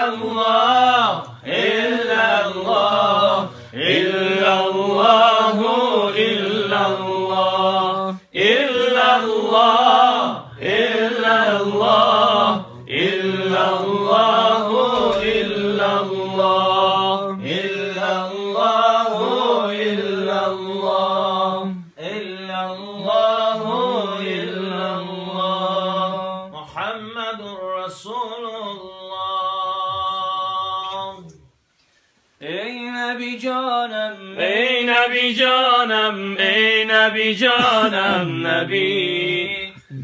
الله إلا الله إلا الله إلا الله إلا الله إلا الله إلا الله إلا الله إلا الله إلا الله إلا الله إلا الله محمد رسول الله. ای نبی جانم ای نبی جانم ای نبی جانم نبی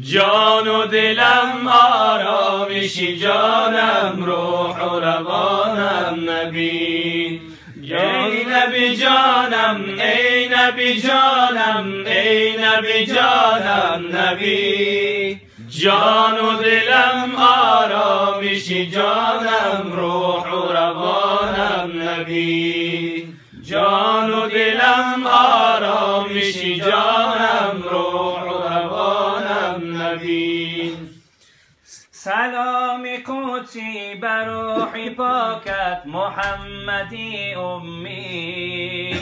جان و دلم آرامشی جانم روح و روانم نبی ای نبی جانم ای نبی جانم ای نبی جانم نبی جان و دلم آرامشی جانم روح و روانم نبی جان و دلم آرامشی جانم روح و روانم نبی سلام قدسی بر روح پاکت محمدی امی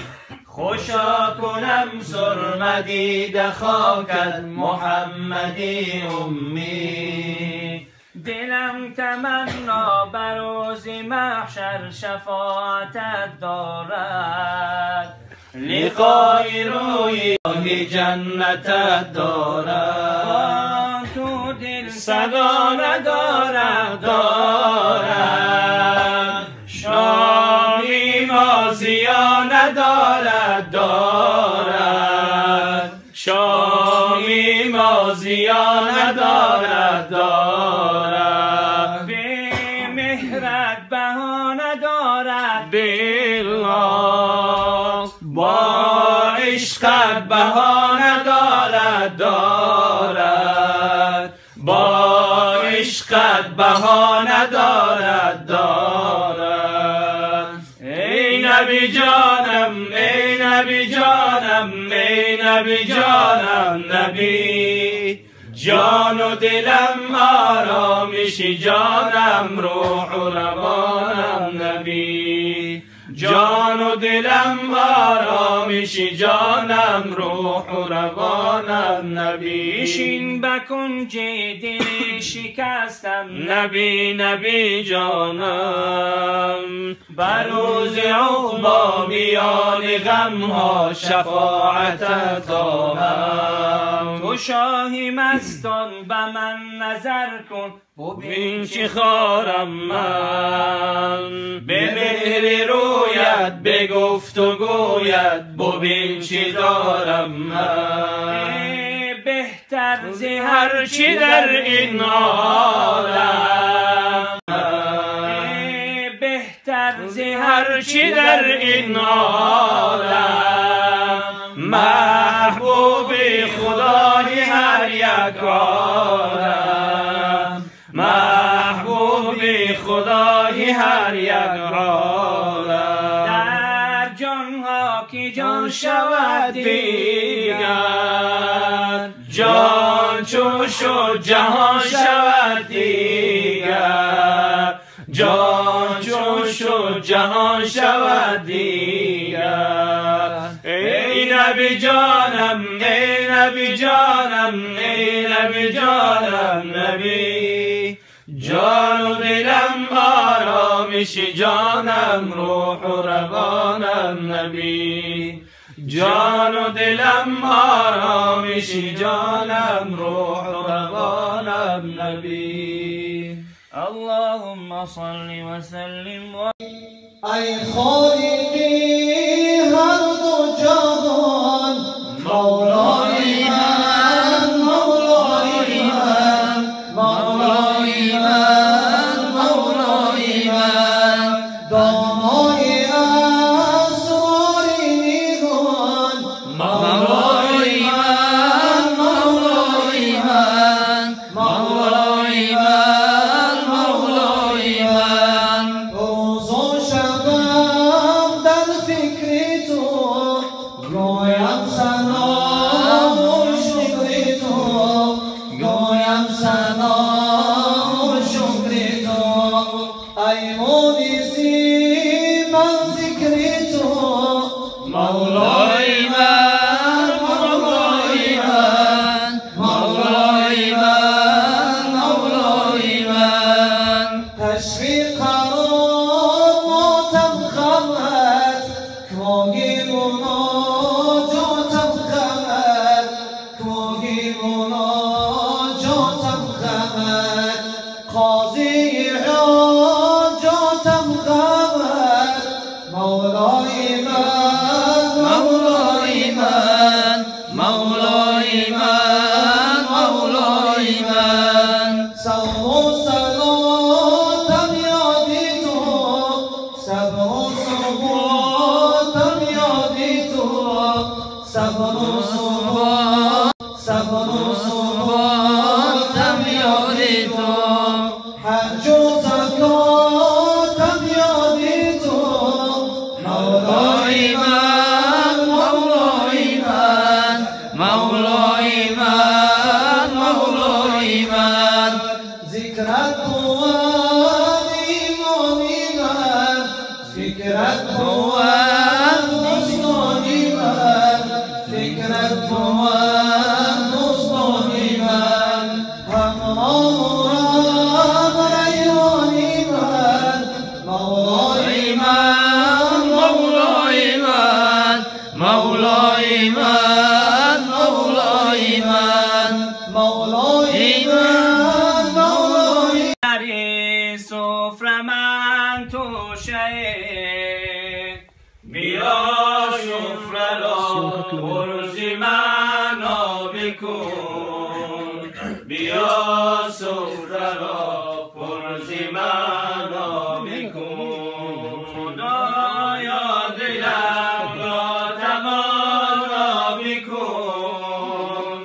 خوشا کنم سرمدید خاکت محمدی امی دلم تمنا بر روز محشر شفاعتت دارد لقای روی جنتت دارد تو دل صدا ندارد دارد شامی مازیا ندارد دارد شامی مازیا ندارد دارد به مهرت بها ندارد بالله با عشقت بها ندارد دارد با عشقت بها ندارد دارد ای نبی جانم ای نبی جانم ای نبی جانم نبی جان و دلم آرامشی جانم روح و روانم نبی جان و دلم آرامشی جانم روح و روانم نبی شین بکن دل شکستم نبی نبی جانم بر روز عقبی میان غمها شفاعتت خواهم تو شاهی مستان به من نظر کن ببین چی خارم من به مهر رویت به گفت و گویت ببین چی دارم من بهتر ز هر چی در این عالم بهتر ز هر چی در این عالم محبوب خدای هر یک عالم محبوب خدای هر یک عالم در جانها که جان شود دیگر جان چون شد جهان شود دیگر جان چون شد جهان شود دیگر ای نبی جانم ای نبی جانم ای نبی جانم نبی جان و دلم آرامشی جانم روح و روانم نبی جان و دلم آرامشی جانم روح و روانم نبی اللهم صل و سلم و ای خالقی هر دو جهان مولای من مولای من مولای من مولای من دامای اسرار نیگان مولای من مولای من مولای من مولای من روز و شبم در فکر تو روی ای مونسی من ذکر تو مولای من مولای من مولای من مولای من تشویق قرار ماتم خمت کواهی مناجاتم خمت کواهی مناجاتم خمت قاضی حاجاتم خمت مولای من مولای من مولای من مولای من صبر و صلاتم یادی تو صبر و ثباتم یادی تو صبر و ثبات صبر و ثباتم یادی تو حج و زکاتم یادی تو مولای من مولای من مولای من مولای من ذکرت بود ایمانی من ذکرت بود دوستانی من ذکرت بود دوستانی من همراه ریحانی من مولای من مولای من مولای من مولای من مولای من مولای من سفره من توشه بیا سفره را پرزی من بکن بیا سفره را پرزی من بکن خدایا دلم را تمام بکن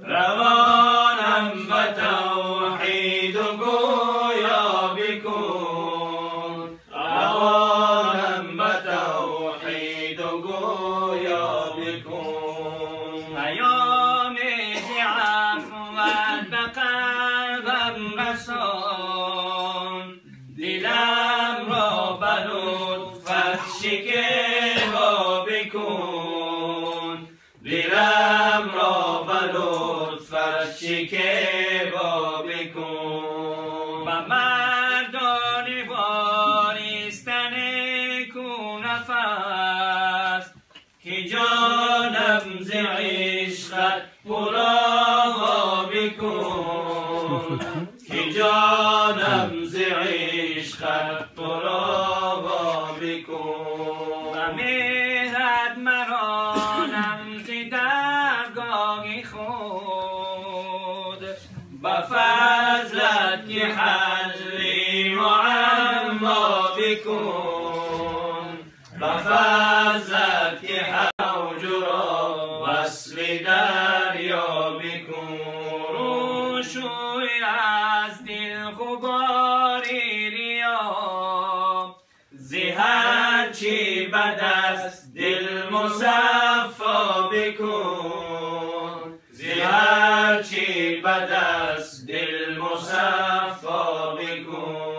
روانم به توحید و گویا بکن روانم به توحید و گویا بکن پیام عفوت به قلبم رسان دلم را به لطفت شکیبا بکن دلم را به لطفت شکیبا بکن و مردان بارستن کو نفس که جانم ز عشقت پرآوا بکن که جانم ز عشقت پرآوا بکن و مهرت مرانم ز درگاه خود به فضلت که حل معما بکن به فضلت که حوج را وصل دریا بکن روشوی از دل غباری ریا زهر چی بد است دل مصفا بکن زهر چی بد است دل مصفا بکن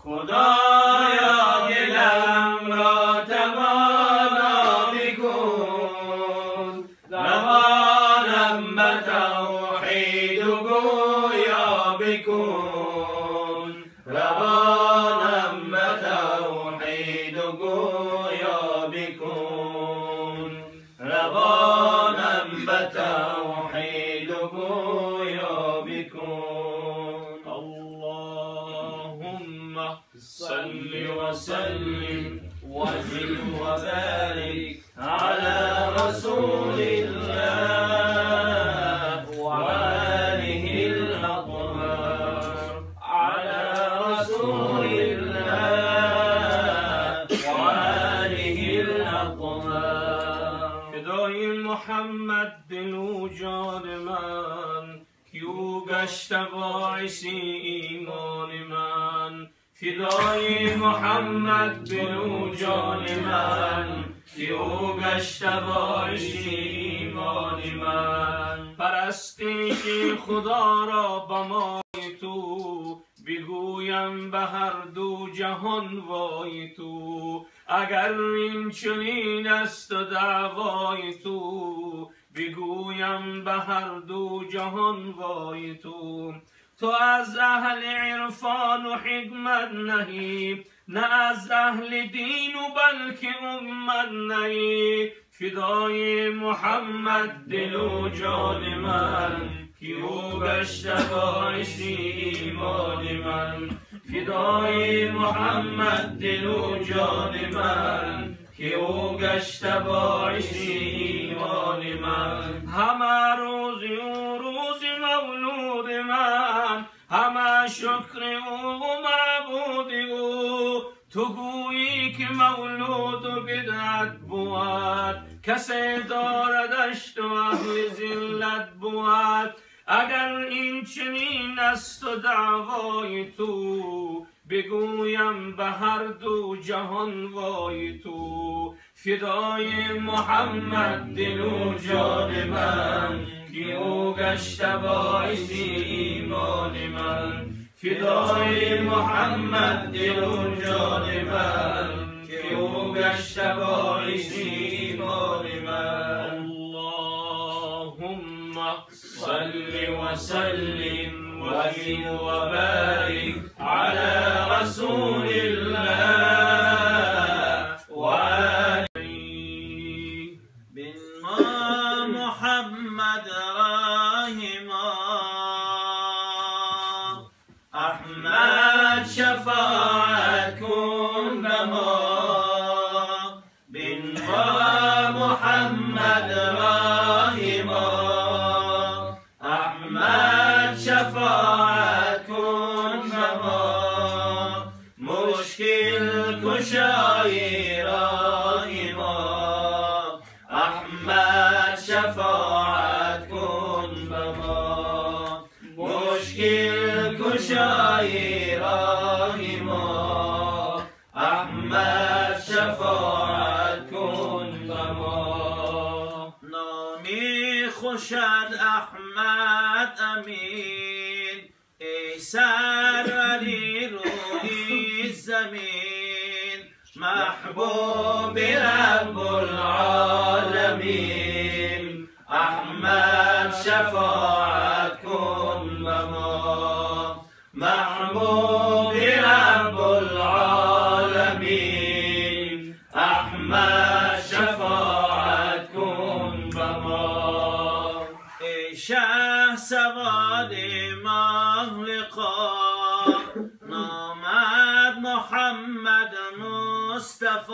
خدایا دلم را توانا بکن روانم به توحید و گویا بکن روانم به توحید و گویا بکن روانم به توحید و گویا بکن اللهم صل وسلم وزد وبارك على رسول الله وآله الأطهار على رسول الله وآله الأطهار فدای محمد دل و جان من که او گشت باعث ایمان من فدای محمد دل و جان من که او گشت باعث ایمان من پرستش خدا را به ما تو بگویم به هر دو جهان وای تو، اگر این چنین است و دعوای تو. بگویم به هر دو جهان وای تو. تو از اهل عرفان و حکمت نهی، نه از اهل دین و بلکه امت نهی. فدای محمد دل و جان من، که او گشته باعث ایمان من. فدای محمد دل و جان من، که او گشته باعث ایمان من. همه روز او روز مولود من، همه شکر او معبود او. تو گویی که مولود و بدعت بود، کسی داردش تو اهل ذلت بود. اگر این چنین است و دعوای تو، بگویم به هر دو جهان وای تو. فدای محمد دل و جان من، که او گشته باعث ایمان من. فدای محمد دل و جان من، که او گشته باعث ایمان من. اللهم صل وسلم وزد وبارك على رسول الله وآله. بالله محمد راهما احمد شفاعت کن به ما. بالله محمد راهما احمد شفاعت کن به ما. مشکل کشای راه ما احمد شفاعت کن به ما. مشکل کشای راه ما احمد شفاعت کن به ما. نامی خوشد احمد امین، ای سروری روی زمین. محبوب رب العالمین احمد شفاعت کن به ما. محبوب رب العالمین احمد شفاعت کن به ما. ای شه سواد مغلقا نامد محمد مصطفی.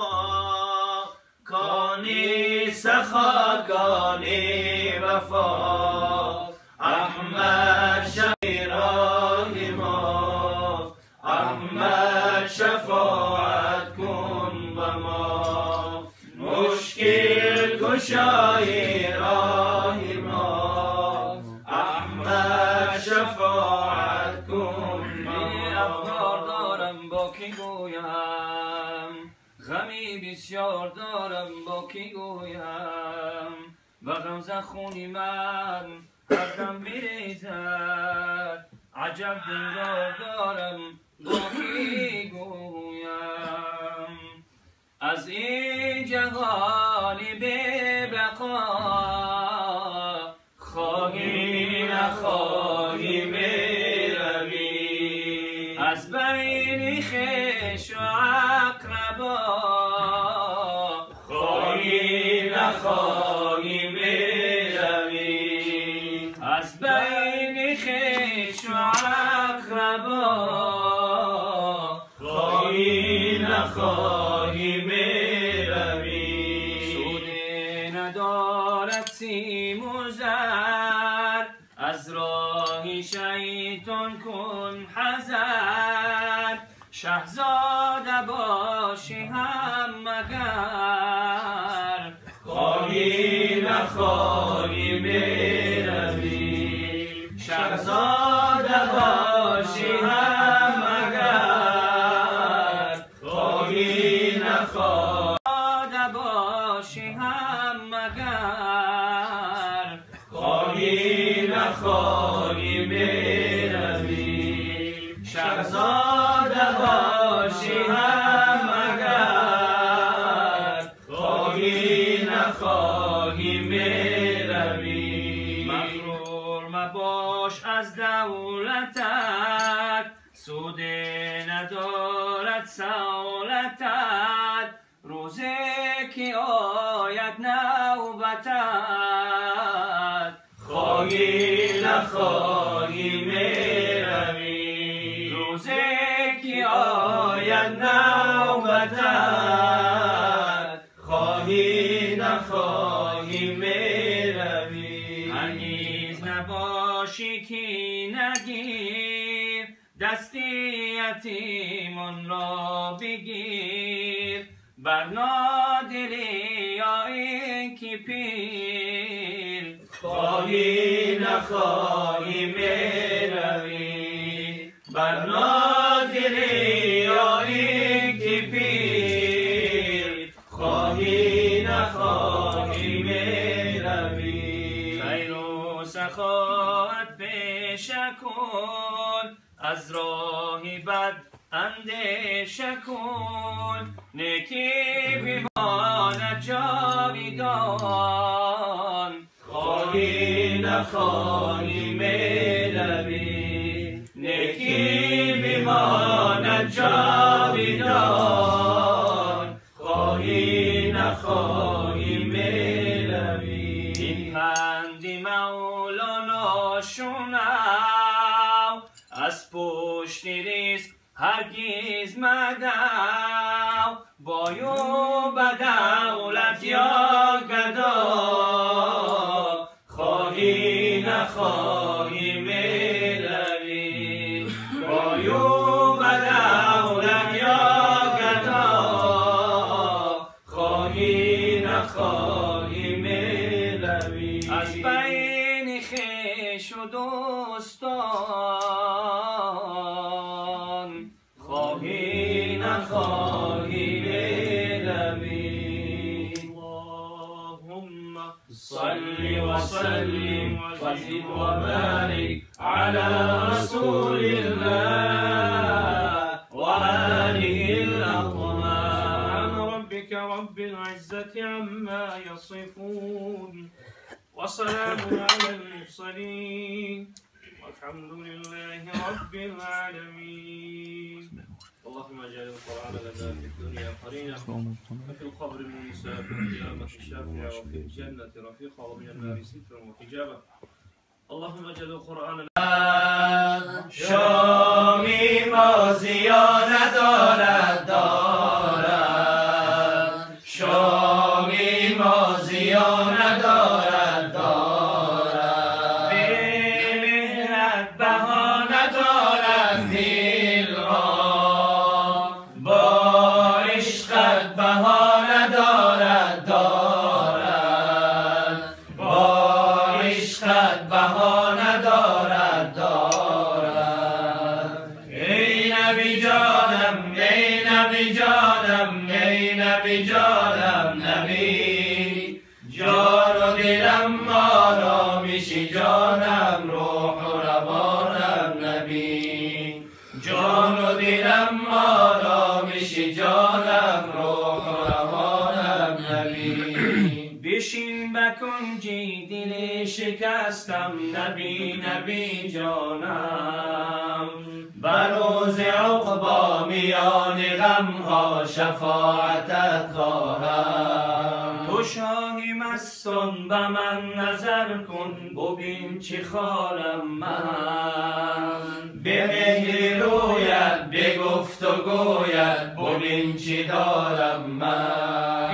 کانی سخا کانی وفا احمد شفیراه ما. احمد شفاعت کن به ما. مشکل کشای راه ما احمد شفاعت کن به ما. افکار دارم با کی گویم، غمی بسیار دارم با کی گویم. و غمزه خونی من هر دم میریزد، عجب دلدار دارم با کی گویم. از این جهان بی بقا خواهی نخواهی میروی. از بین خویش و اقربا خواهی نخواهی میروی. از بین خویش و اقربا خواهی نخواهی میروی. سودی ندارد سیم و زر، از راه شیطان کن حذر. شهزاده باشی هم مگر، خواهی نخواهی میروی. شهزاده باشی هم مگر، خواهی نخواهی باشی هم مگر، خواهی نخواهی میروی. شهزاده سود ندارد سالتت روزه که آید نوبتت خواهی نخواهی میروی روزه که آید نوبتت خواهی نخواهی میروی هرگز نباشی که نگیر دستی یتیمان را بگیر بر نادری یا اینکه پیر خواهی نخواهی میروی بر نادری یا اینکه پیر خواهی نخواهی میروی خیر و سخاوت پیشه کن از راه بد اندیشه کن نیکی بماند جاویدان خواهی نخواهی میروی نیکی بماند جاویدان خواهی نخواهی میروی این پند مولانا شنو از پشت ریزق هرگز مدو بایو به دولت یا گدا خواهی نخواهی میروی بایو به دولت یا گدا خواهی نخواهی میروی از بین خویش و دوستان خواهی نخواهی میروی اللهم صل وسلم وزد وبارك على رسول الله وآله الأطهار سبحان ربك رب العزة عما يصفون وسلام على المرسلين والحمد لله رب العالمين اللهم اجعل القرآن لنا في الدنيا قرينا وفي القبر منيسا وفي القيامة شافعا وفي الجنة رفيقا ومن النار سترا وحجابا اللهم اجعل القرآن شامی مازیا ندارد دارد شامی مازیا ندارد دارد به مهنت بها ندارد دل را با عشقت بها ندارد دارد با عشقت بها ندارد دارد ای نبی جانم ای نبی جانم ای نبی جانم نبی جان و دلم آرامیشی جانم روح و روانم نبی جان و دلم آرامیشی جانم روح و روانم نبی بشین بکن جی دل شکستم نبی نبی جانم بروز عقبا میان غمها شفاعتت خواهم تو شاهی مستان به من نظر کن ببین چی خارم من به مهر رویت به گفت و گویت ببین چی دارم من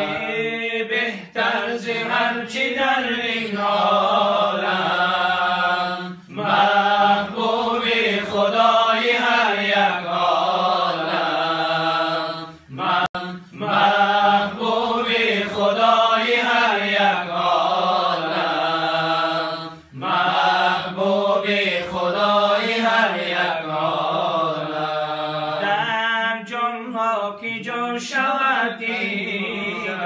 بهتر ز هرچی در این عالم محبوب خدای هر یک عالم محبوب خدای هر یک عالم محبوب خدای هر یک عالم در جانها که جان شود دیگر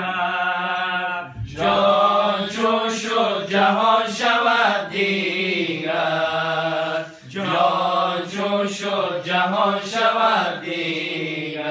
جان چون شد جهان شود دیگر جان چون شد جهان شود دیگر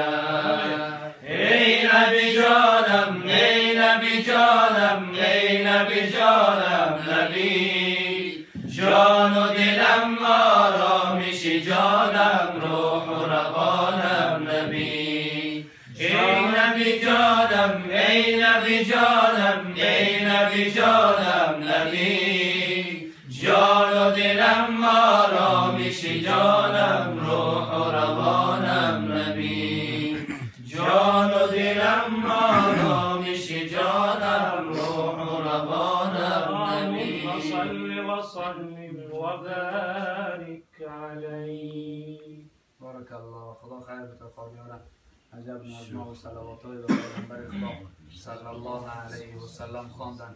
ای نبی جانم ای نبی جانم ای نبی جانم نبی جان و دلم آرامیشی جان جانم روح و روانم نبی. ای نبی جانم ای نبی جانم ای نبی جانم نبی. جان و دلم آرامش جانم روح و روانم نبی. جان و دلم آرامش جانم روح و روانم نبی. صل وسلم وبارك عليه. بارک الله. خدا خیر بده قاریانه. عجب نظمه و صلوات های به پیغمبر خدا صلی الله علیه و سلم خواندن.